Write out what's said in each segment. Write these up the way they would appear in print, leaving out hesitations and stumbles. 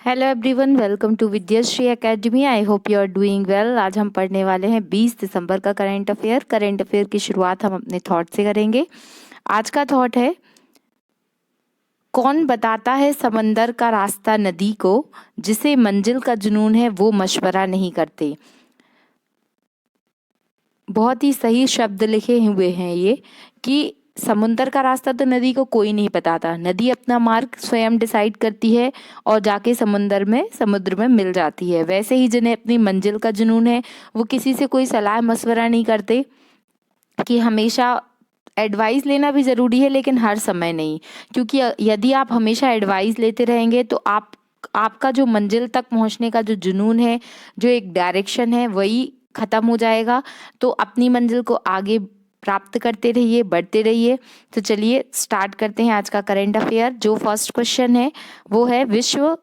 Hello everyone, welcome to Vidyashree academy. I hope you are doing well. आज हम पढ़ने वाले हैं 20 दिसंबर का करंट अफेयर। करंट अफेयर की शुरुआत हम अपने थॉट से करेंगे। आज का थॉट है, कौन बताता है समंदर का रास्ता नदी को, जिसे मंजिल का जुनून है वो मशवरा नहीं करते। बहुत ही सही शब्द लिखे हुए हैं ये कि समुंदर का रास्ता तो नदी को कोई नहीं बताता। नदी अपना मार्ग स्वयं डिसाइड करती है और जाके समुद्र में मिल जाती है। वैसे ही जिन्हें अपनी मंजिल का जुनून है वो किसी से कोई सलाह मशवरा नहीं करते। कि हमेशा एडवाइस लेना भी ज़रूरी है, लेकिन हर समय नहीं। क्योंकि यदि आप हमेशा एडवाइस लेते रहेंगे तो आपका जो मंजिल तक पहुंचने का जो जुनून है, जो एक डायरेक्शन है, वही ख़त्म हो जाएगा। तो अपनी मंजिल को आगे प्राप्त करते रहिए, बढ़ते रहिए। तो चलिए स्टार्ट करते हैं आज का करंट अफेयर। जो फर्स्ट क्वेश्चन है वो है, विश्व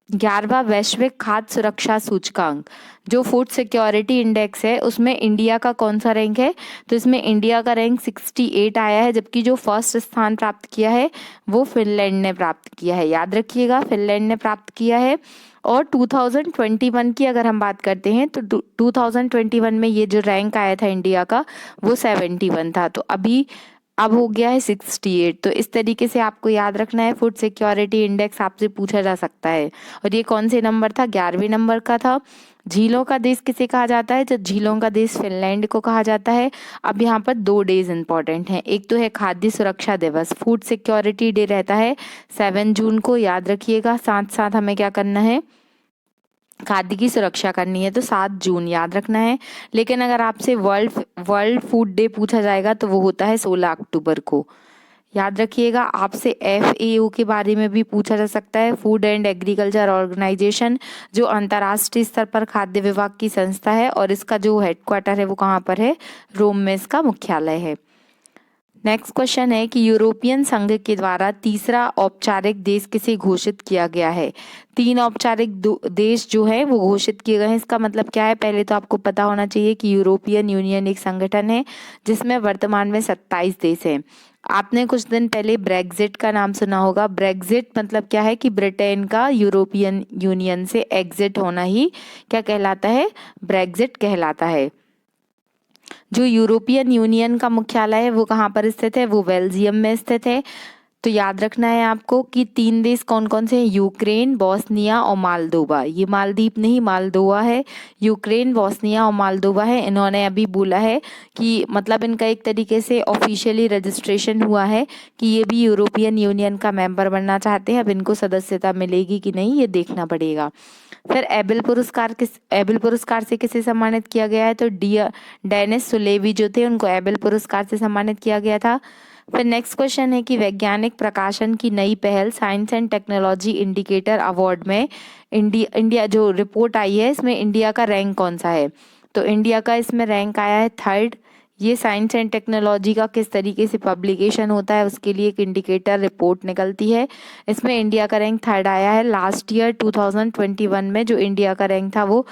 11वां वैश्विक खाद्य सुरक्षा सूचकांक जो फूड सिक्योरिटी इंडेक्स है, उसमें इंडिया का कौन सा रैंक है? तो इसमें इंडिया का रैंक 68 आया है, जबकि जो फर्स्ट स्थान प्राप्त किया है वो फिनलैंड ने प्राप्त किया है। याद रखिएगा, फिनलैंड ने प्राप्त किया है। और 2021 की अगर हम बात करते हैं तो 2021 में ये जो रैंक आया था इंडिया का वो 71 था। तो अब हो गया है 68। तो इस तरीके से आपको याद रखना है। फूड सिक्योरिटी इंडेक्स आपसे पूछा जा सकता है। और ये कौन से नंबर था? 11वें नंबर का था। झीलों का देश किसे कहा जाता है? तो झीलों का देश फिनलैंड को कहा जाता है। अब यहाँ पर 2 डेज इंपॉर्टेंट हैं। एक तो है खाद्य सुरक्षा दिवस, फूड सिक्योरिटी डे रहता है 7 जून को, याद रखिएगा। साथ साथ हमें क्या करना है? खाद्य की सुरक्षा करनी है, तो 7 जून याद रखना है। लेकिन अगर आपसे वर्ल्ड वर्ल्ड फूड डे पूछा जाएगा तो वो होता है 16 अक्टूबर को। याद रखिएगा। आपसे FAO के बारे में भी पूछा जा सकता है, फूड एंड एग्रीकल्चर ऑर्गेनाइजेशन, जो अंतर्राष्ट्रीय स्तर पर खाद्य विभाग की संस्था है और इसका जो हेडक्वार्टर है वो कहाँ पर है? रोम में इसका मुख्यालय है। नेक्स्ट क्वेश्चन है कि यूरोपियन संघ के द्वारा तीसरा औपचारिक देश किसे घोषित किया गया है? 3 औपचारिक देश जो है वो घोषित किए गए हैं। इसका मतलब क्या है? पहले तो आपको पता होना चाहिए कि यूरोपियन यूनियन एक संगठन है जिसमें वर्तमान में 27 देश हैं। आपने कुछ दिन पहले ब्रेग्जिट का नाम सुना होगा। ब्रेग्जिट मतलब क्या है? कि ब्रिटेन का यूरोपियन यूनियन से एग्जिट होना ही क्या कहलाता है? ब्रेग्जिट कहलाता है। जो यूरोपियन यूनियन का मुख्यालय है वो कहाँ पर स्थित है? वो बेल्जियम में स्थित है। तो याद रखना है आपको कि 3 देश कौन कौन से हैं? यूक्रेन, बोस्निया और मालदोवा। ये मालदीव नहीं, मालदोवा है। यूक्रेन, बोस्निया और मालदोवा है। इन्होंने अभी बोला है कि मतलब इनका एक तरीके से ऑफिशियली रजिस्ट्रेशन हुआ है कि ये भी यूरोपियन यूनियन का मेंबर बनना चाहते हैं। अब इनको सदस्यता मिलेगी कि नहीं ये देखना पड़ेगा। फिर एबेल पुरस्कार से किसे सम्मानित किया गया है? तो डेनिस सुलेवी जो थे उनको एबेल पुरस्कार से सम्मानित किया गया था। फिर नेक्स्ट क्वेश्चन है कि वैज्ञानिक प्रकाशन की नई पहल science and technology indicator award में इंडिया जो रिपोर्ट आई है इसमें इंडिया का रैंक कौन सा है? तो इंडिया का इसमें रैंक आया है 3rd। ये साइंस एंड टेक्नोलॉजी का किस तरीके से पब्लिकेशन होता है उसके लिए एक इंडिकेटर रिपोर्ट निकलती है। इसमें इंडिया का रैंक 3rd आया है। लास्ट ईयर 2021 में जो इंडिया का रैंक था वो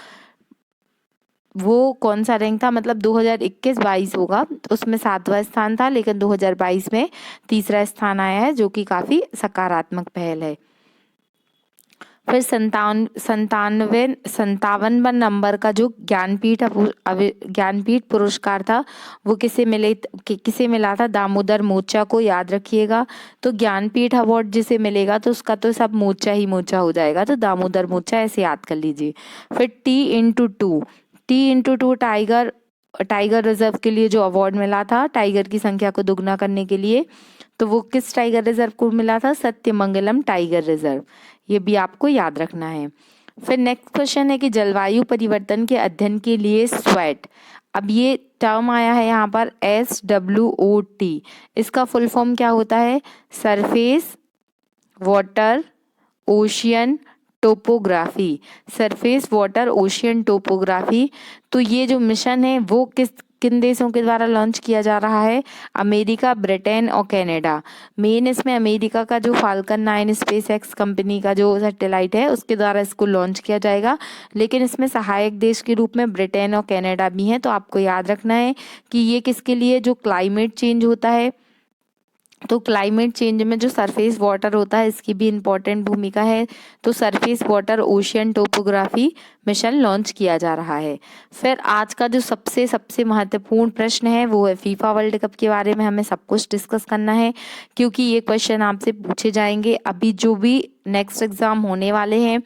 कौन सा रैंक था? मतलब 2021-22 होगा, उसमें 7वां स्थान था, लेकिन 2022 में तीसरा स्थान आया है, जो कि काफी सकारात्मक पहल है। फिर 57वां नंबर का जो ज्ञानपीठ पुरस्कार था वो किसे मिला था? दामोदर मोचा को, याद रखिएगा। तो ज्ञानपीठ अवार्ड जिसे मिलेगा तो उसका तो सब मोचा ही मोचा हो जाएगा, तो दामोदर मोचा ऐसे याद कर लीजिए। फिर T x 2 टाइगर रिजर्व के लिए जो अवार्ड मिला था टाइगर की संख्या को दुगना करने के लिए, तो वो किस टाइगर रिजर्व को मिला था? Sathyamangalam tiger reserve. ये भी आपको याद रखना है। फिर नेक्स्ट क्वेश्चन है कि जलवायु परिवर्तन के अध्ययन के लिए स्वेट, अब ये टर्म आया है यहाँ पर SWOT। इसका फुल फॉर्म क्या होता है? Surface water ocean topography. Surface water ocean topography. तो ये जो मिशन है वो किन देशों के द्वारा लॉन्च किया जा रहा है? अमेरिका, ब्रिटेन और कनाडा। मेन इसमें अमेरिका का जो फाल्कन 9 स्पेस एक्स कंपनी का जो सैटेलाइट है उसके द्वारा इसको लॉन्च किया जाएगा, लेकिन इसमें सहायक देश के रूप में ब्रिटेन और कनाडा भी हैं। तो आपको याद रखना है कि ये किसके लिए? जो क्लाइमेट चेंज होता है तो क्लाइमेट चेंज में जो सरफेस वाटर होता है इसकी भी इम्पोर्टेंट भूमिका है। तो surface water ocean topography mission launch किया जा रहा है। फिर आज का जो सबसे सबसे महत्वपूर्ण प्रश्न है वो है फीफा वर्ल्ड कप के बारे में हमें सब कुछ डिस्कस करना है, क्योंकि ये क्वेश्चन आपसे पूछे जाएंगे अभी जो भी नेक्स्ट एग्जाम होने वाले हैं,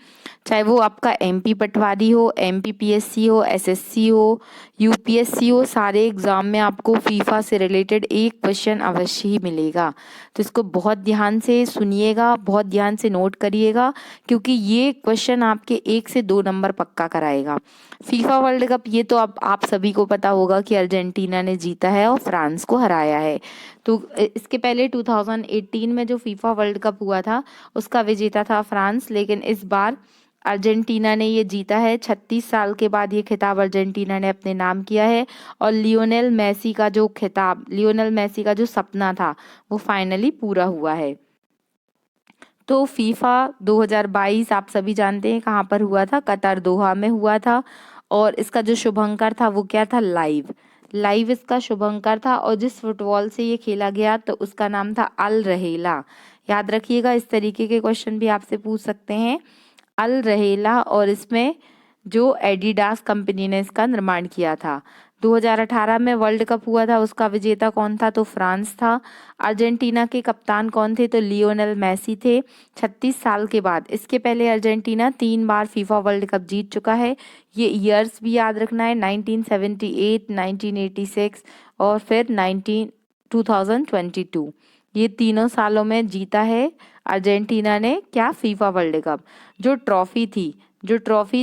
चाहे वो आपका एमपी पटवारी हो, एमपीपीएससी हो, एसएससी हो, यूपीएससी हो, सारे एग्जाम में आपको फीफा से रिलेटेड एक क्वेश्चन अवश्य ही मिलेगा। तो इसको बहुत ध्यान से सुनिएगा, बहुत ध्यान से नोट करिएगा, क्योंकि ये क्वेश्चन आपके 1 से 2 नंबर पक्का कराएगा। फीफा वर्ल्ड कप ये तो अब आप सभी को पता होगा कि अर्जेंटीना ने जीता है और फ्रांस को हराया है। तो इसके पहले 2018 में जो फीफा वर्ल्ड कप हुआ था उसका विजेता था फ्रांस, लेकिन इस बार अर्जेंटीना ने ये जीता है। 36 साल के बाद ये खिताब अर्जेंटीना ने अपने नाम किया है और लियोनेल मेसी का जो खिताब, लियोनेल मेसी का जो सपना था वो फाइनली पूरा हुआ है। तो फीफा 2022 आप सभी जानते हैं कहाँ पर हुआ था, कतर दोहा में हुआ था। और इसका जो शुभंकर था वो क्या था, लाइव लाइव इसका शुभंकर था। और जिस फुटबॉल से ये खेला गया तो उसका नाम था अल रहेला। याद रखिएगा, इस तरीके के क्वेश्चन भी आपसे पूछ सकते हैं, अल रहेला। और इसमें जो एडिडास कंपनी ने इसका निर्माण किया था। 2018 में वर्ल्ड कप हुआ था, उसका विजेता कौन था, तो फ्रांस था। अर्जेंटीना के कप्तान कौन थे, तो लियोनेल मेसी थे। 36 साल के बाद, इसके पहले अर्जेंटीना 3 बार फीफा वर्ल्ड कप जीत चुका है। ये ईयर्स भी याद रखना है, 1978, 1986 और फिर 2022। ये तीनों सालों में जीता है अर्जेंटीना ने क्या, फीफा वर्ल्ड कप। जो ट्रॉफी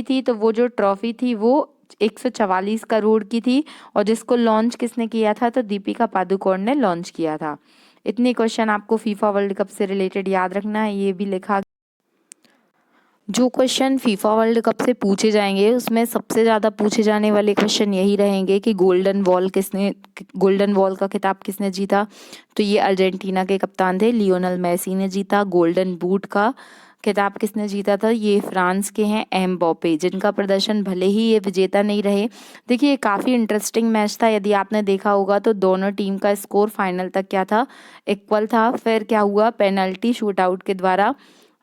थी तो वो जो ट्रॉफी थी वो 144 करोड़ की थी। और जिसको लॉन्च किसने किया था, तो दीपिका पादुकोण ने लॉन्च किया था। इतने क्वेश्चन आपको फीफा वर्ल्ड कप से रिलेटेड याद रखना है। ये भी लिखा, जो क्वेश्चन फीफा वर्ल्ड कप से पूछे जाएंगे उसमें सबसे ज़्यादा पूछे जाने वाले क्वेश्चन यही रहेंगे कि गोल्डन बॉल का खिताब किसने जीता। तो ये अर्जेंटीना के कप्तान थे, लियोनेल मेसी ने जीता। गोल्डन बूट का खिताब किसने जीता था, ये फ्रांस के हैं एम्बापे, जिनका प्रदर्शन भले ही ये विजेता नहीं रहे। देखिए काफ़ी इंटरेस्टिंग मैच था, यदि आपने देखा होगा तो दोनों टीम का स्कोर फाइनल तक क्या था, इक्वल था। फिर क्या हुआ, पेनल्टी शूटआउट के द्वारा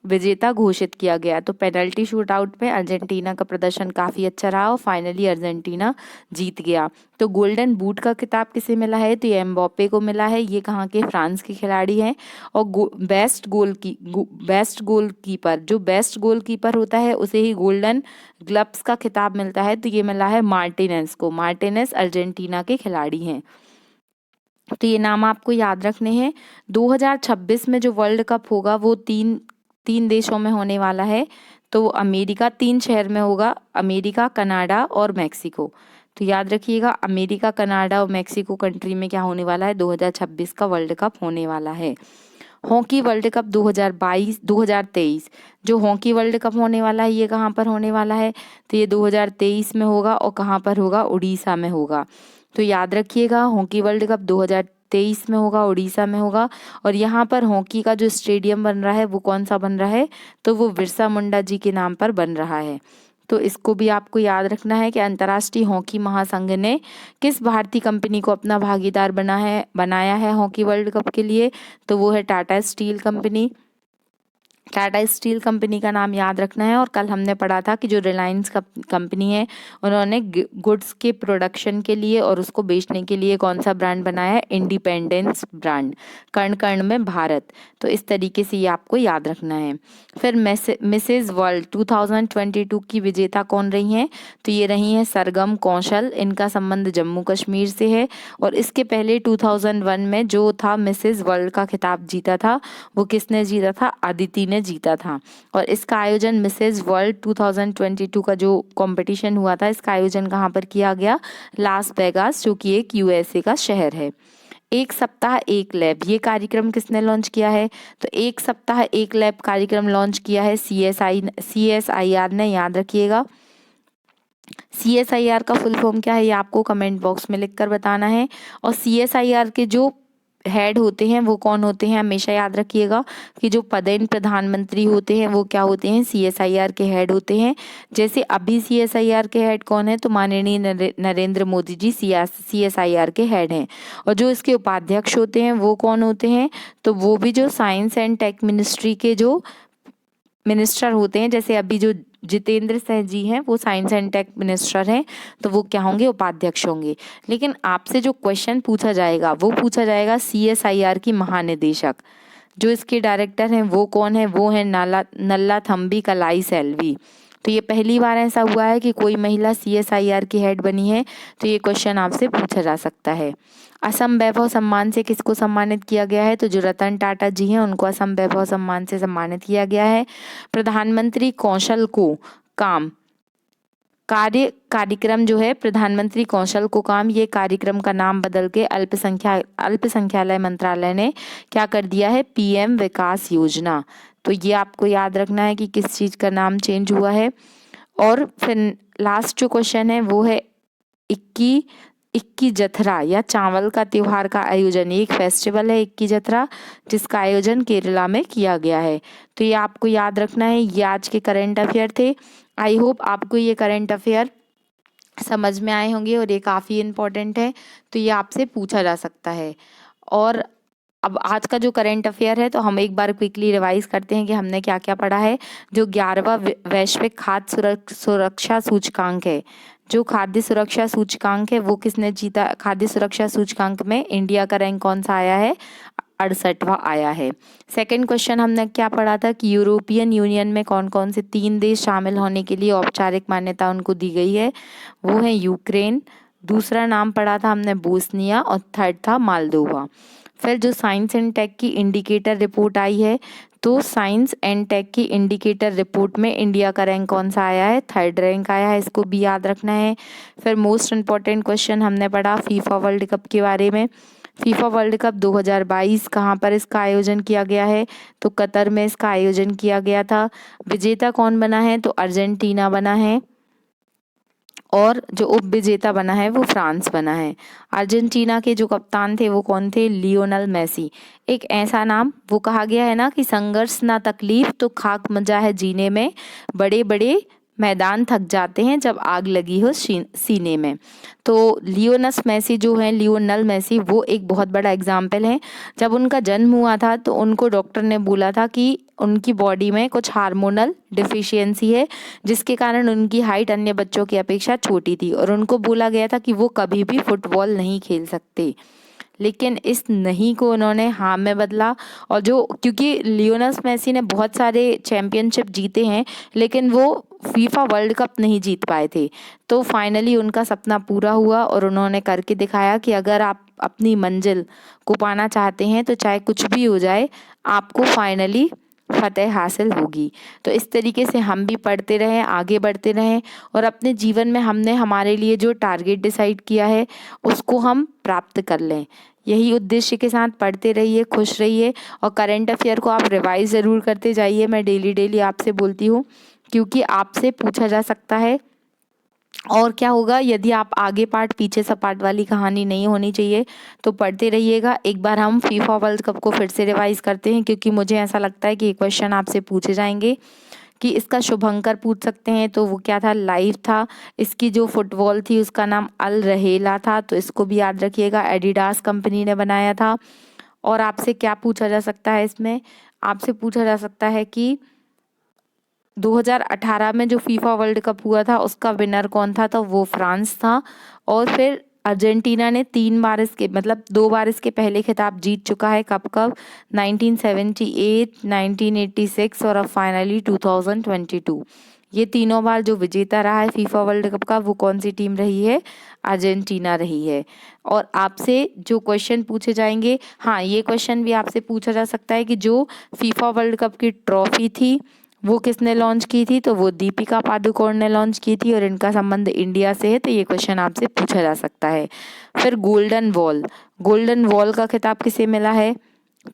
विजेता घोषित किया गया। तो पेनल्टी शूटआउट में अर्जेंटीना का प्रदर्शन काफ़ी अच्छा रहा और फाइनली अर्जेंटीना जीत गया। तो गोल्डन बूट का खिताब किसे मिला है, तो ये एम्बापे को मिला है। ये कहाँ के, फ्रांस के खिलाड़ी हैं। और बेस्ट गोल कीपर होता है उसे ही गोल्डन ग्लव्स का खिताब मिलता है। तो ये मिला है मार्टिनेज को। मार्टिनेज अर्जेंटीना के खिलाड़ी हैं। तो ये नाम आपको याद रखने हैं। 2026 में जो वर्ल्ड कप होगा वो तीन तीन देशों में होने वाला है। तो अमेरिका, 3 शहर में होगा, अमेरिका, कनाडा और मेक्सिको। तो याद रखिएगा, अमेरिका, कनाडा और मेक्सिको कंट्री में क्या होने वाला है, 2026 का वर्ल्ड कप होने वाला है। हॉकी वर्ल्ड कप 2023, जो हॉकी वर्ल्ड कप होने वाला है ये कहाँ पर होने वाला है, तो ये 2023 में होगा। और कहाँ पर होगा, उड़ीसा में होगा। तो याद रखिएगा, हॉकी वर्ल्ड कप 2023 में होगा, उड़ीसा में होगा। और यहाँ पर हॉकी का जो स्टेडियम बन रहा है वो कौन सा बन रहा है, तो वो बिरसा मुंडा जी के नाम पर बन रहा है। तो इसको भी आपको याद रखना है कि अंतर्राष्ट्रीय हॉकी महासंघ ने किस भारतीय कंपनी को अपना भागीदार बनाया है हॉकी वर्ल्ड कप के लिए, तो वो है Tata steel company. Tata steel company का नाम याद रखना है। और कल हमने पढ़ा था कि जो रिलायंस कंपनी है उन्होंने गुड्स के प्रोडक्शन के लिए और उसको बेचने के लिए कौन सा ब्रांड बनाया है, इंडिपेंडेंस ब्रांड, कण कण में भारत। तो इस तरीके से ये आपको याद रखना है। फिर मिसेज वर्ल्ड 2022 की विजेता कौन रही हैं, तो ये रही हैं सरगम कौशल। इनका संबंध जम्मू कश्मीर से है। और इसके पहले 2001 में जो था मिसेज वर्ल्ड का खिताब जीता था वो किसने जीता था, अदिति ने जीता था। और इसका आयोजन मिसेज वर्ल्ड 2022 का जो कंपटीशन हुआ था इसका आयोजन कहाँ पर किया गया, लास वेगास, जो कि एक यूएसए का शहर है। एक सप्ताह एक लैब, ये कार्यक्रम किसने लॉन्च किया है, तो एक सप्ताह एक लैब कार्यक्रम लॉन्च किया है CSIR ने। याद रखिएगा, CSIR का फुल फॉर्म क्या है ये आपको कमेंट बॉक्स में लिखकर बताना है। और CSIR के जो हेड होते हैं वो कौन होते हैं, हमेशा याद रखिएगा कि जो पदेन प्रधानमंत्री होते हैं वो क्या होते हैं, CSIR के हेड होते हैं। जैसे अभी CSIR के हेड कौन है, तो माननीय नरेंद्र मोदी जी CSIR के हेड हैं। और जो इसके उपाध्यक्ष होते हैं वो कौन होते हैं, तो वो भी जो साइंस एंड टेक मिनिस्ट्री के जो मिनिस्टर होते हैं, जैसे अभी जो जितेंद्र सिंह जी हैं वो साइंस एंड टेक मिनिस्टर हैं, तो वो क्या होंगे, उपाध्यक्ष होंगे। लेकिन आपसे जो क्वेश्चन पूछा जाएगा वो पूछा जाएगा CSIR की महानिदेशक। जो इसके डायरेक्टर हैं वो कौन है, वो है नल्ला थम्बी कलाई सेल्वी। तो ये पहली बार ऐसा हुआ है कि कोई महिला CSIR की हेड बनी है, तो ये क्वेश्चन आपसे पूछा जा सकता है। असम वैभव सम्मान से किसको सम्मानित किया गया है, तो जो रतन टाटा जी हैं उनको असम वैभव सम्मान से सम्मानित किया गया है। प्रधानमंत्री कौशल को काम कार्यक्रम जो है, प्रधानमंत्री कौशल को काम, ये कार्यक्रम का नाम बदल के अल्पसंख्यालय मंत्रालय ने क्या कर दिया है, PM विकास योजना। तो ये आपको याद रखना है कि किस चीज का नाम चेंज हुआ है। और फिर लास्ट जो क्वेश्चन है वो है इक्की जथरा या चावल का त्योहार का आयोजन। एक फेस्टिवल है इक्की जथरा जिसका आयोजन केरला में किया गया है। तो ये आपको याद रखना है। ये आज के करंट अफेयर थे। आई होप आपको ये करंट अफेयर समझ में आए होंगे और ये काफ़ी इम्पोर्टेंट है, तो ये आपसे पूछा जा सकता है। और अब आज का जो करंट अफेयर है तो हम एक बार क्विकली रिवाइज करते हैं कि हमने क्या क्या पढ़ा है। जो 11वां वैश्विक खाद्य सुरक्षा सूचकांक है, जो खाद्य सुरक्षा सूचकांक है वो किसने जीता, खाद्य सुरक्षा सूचकांक में इंडिया का रैंक कौन सा आया है, 68वां आया है। सेकंड क्वेश्चन हमने क्या पढ़ा था कि यूरोपियन यूनियन में कौन कौन से 3 देश शामिल होने के लिए औपचारिक मान्यता उनको दी गई है, वो है यूक्रेन। दूसरा नाम पढ़ा था हमने बोस्निया और थर्ड था मालदोवा। फिर जो साइंस एंड टेक की इंडिकेटर रिपोर्ट आई है, तो साइंस एंड टेक की इंडिकेटर रिपोर्ट में इंडिया का रैंक कौन सा आया है, 3rd रैंक आया है, इसको भी याद रखना है। फिर मोस्ट इम्पॉर्टेंट क्वेश्चन हमने पढ़ा फीफा वर्ल्ड कप के बारे में। फीफा वर्ल्ड कप 2022 कहाँ पर इसका आयोजन किया गया है, तो कतर में इसका आयोजन किया गया था। विजेता कौन बना है, तो अर्जेंटीना बना है और जो उप विजेता बना है वो फ्रांस बना है। अर्जेंटीना के जो कप्तान थे वो कौन थे, लियोनल मेसी। एक ऐसा नाम, वो कहा गया है ना कि संघर्ष ना तकलीफ तो खाक मजा है जीने में, बड़े बड़े मैदान थक जाते हैं जब आग लगी हो सीने में। तो लियोनल मेसी वो एक बहुत बड़ा एग्जाम्पल है। जब उनका जन्म हुआ था तो उनको डॉक्टर ने बोला था कि उनकी बॉडी में कुछ हार्मोनल डिफिशियंसी है, जिसके कारण उनकी हाइट अन्य बच्चों की अपेक्षा छोटी थी और उनको बोला गया था कि वो कभी भी फुटबॉल नहीं खेल सकते। लेकिन इस नहीं को उन्होंने हाँ में बदला। और जो क्योंकि लियोनेल मेसी ने बहुत सारे चैंपियनशिप जीते हैं लेकिन वो फीफा वर्ल्ड कप नहीं जीत पाए थे, तो फाइनली उनका सपना पूरा हुआ और उन्होंने करके दिखाया कि अगर आप अपनी मंजिल को पाना चाहते हैं तो चाहे कुछ भी हो जाए आपको फाइनली फतेह हासिल होगी। तो इस तरीके से हम भी पढ़ते रहें, आगे बढ़ते रहें और अपने जीवन में हमने हमारे लिए जो टारगेट डिसाइड किया है उसको हम प्राप्त कर लें। यही उद्देश्य के साथ पढ़ते रहिए, खुश रहिए और करंट अफेयर को आप रिवाइज ज़रूर करते जाइए। मैं डेली आपसे बोलती हूँ क्योंकि आपसे पूछा जा सकता है। और क्या होगा यदि आप आगे पार्ट पीछे सपाट वाली कहानी नहीं होनी चाहिए तो पढ़ते रहिएगा। एक बार हम फीफा वर्ल्ड कप को फिर से रिवाइज करते हैं क्योंकि मुझे ऐसा लगता है कि ये क्वेश्चन आपसे पूछे जाएंगे कि इसका शुभंकर पूछ सकते हैं, तो वो क्या था, लाइव था। इसकी जो फुटबॉल थी उसका नाम अल रहेला था, तो इसको भी याद रखिएगा, एडिडास कंपनी ने बनाया था। और आपसे क्या पूछा जा सकता है, इसमें आपसे पूछा जा सकता है कि 2018 में जो फीफा वर्ल्ड कप हुआ था उसका विनर कौन था, तो वो फ्रांस था। और फिर अर्जेंटीना ने 3 बार इसके मतलब 2 बार इसके पहले खिताब जीत चुका है। कब कब, 1978, 1986 और अब फाइनली 2022। ये तीनों बार जो विजेता रहा है फीफा वर्ल्ड कप का वो कौन सी टीम रही है, अर्जेंटीना रही है। और आपसे जो क्वेश्चन पूछे जाएंगे, हाँ ये क्वेश्चन भी आपसे पूछा जा सकता है कि जो फीफा वर्ल्ड कप की ट्रॉफी थी वो किसने लॉन्च की थी, तो वो दीपिका पादुकोण ने लॉन्च की थी और इनका संबंध इंडिया से है, तो ये क्वेश्चन आपसे पूछा जा सकता है। फिर गोल्डन वॉल का खिताब किसे मिला है,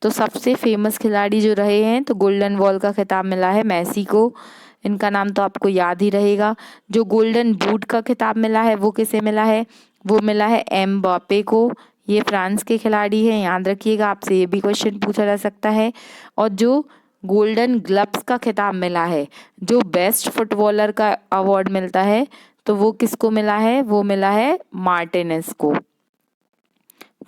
तो सबसे फेमस खिलाड़ी जो रहे हैं तो गोल्डन वॉल का खिताब मिला है मेसी को। इनका नाम तो आपको याद ही रहेगा। जो गोल्डन बूट का खिताब मिला है वो किसे मिला है, वो मिला है एम्बापे को। ये फ्रांस के खिलाड़ी हैं, याद रखिएगा, आपसे ये भी क्वेश्चन पूछा जा सकता है। और जो गोल्डन ग्लव्स का खिताब मिला है, जो बेस्ट फुटबॉलर का अवार्ड मिलता है, तो वो किसको मिला है? वो मिला है मार्टिनेज को,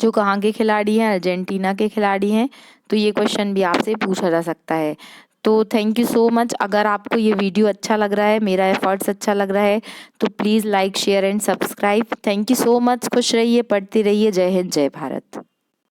जो कहाँ के खिलाड़ी हैं? अर्जेंटीना के खिलाड़ी हैं। तो ये क्वेश्चन भी आपसे पूछा जा सकता है। तो थैंक यू सो मच। अगर आपको ये वीडियो अच्छा लग रहा है, मेरा एफर्ट्स अच्छा लग रहा है, तो please like share and subscribe. Thank you so much. खुश रहिए, पढ़ते रहिए। जय हिंद, जय भारत।